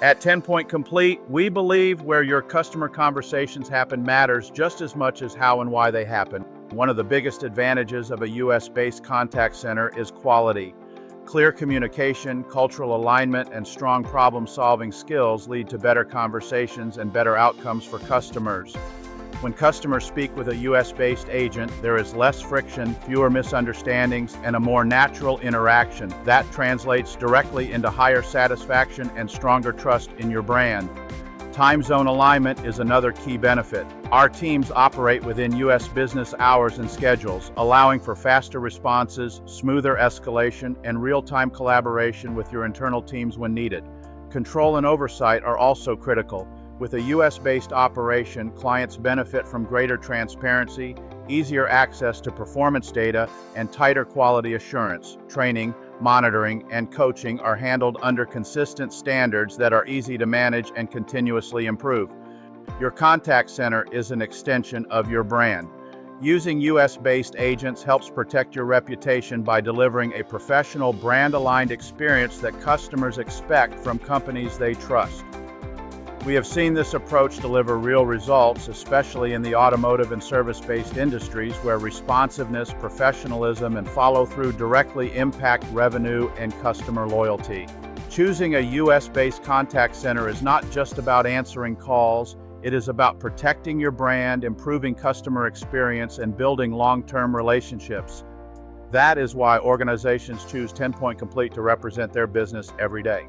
At TenPoint Complete, we believe where your customer conversations happen matters just as much as how and why they happen. One of the biggest advantages of a US-based contact center is quality. Clear communication, cultural alignment, and strong problem-solving skills lead to better conversations and better outcomes for customers. When customers speak with a US-based agent, there is less friction, fewer misunderstandings, and a more natural interaction. That translates directly into higher satisfaction and stronger trust in your brand. Time zone alignment is another key benefit. Our teams operate within US business hours and schedules, allowing for faster responses, smoother escalation, and real-time collaboration with your internal teams when needed. Control and oversight are also critical. With a US-based operation, clients benefit from greater transparency, easier access to performance data, and tighter quality assurance. Training, monitoring, and coaching are handled under consistent standards that are easy to manage and continuously improve. Your contact center is an extension of your brand. Using US-based agents helps protect your reputation by delivering a professional, brand-aligned experience that customers expect from companies they trust. We have seen this approach deliver real results, especially in the automotive and service-based industries where responsiveness, professionalism, and follow-through directly impact revenue and customer loyalty. Choosing a US-based contact center is not just about answering calls, it is about protecting your brand, improving customer experience, and building long-term relationships. That is why organizations choose TenPoint Complete to represent their business every day.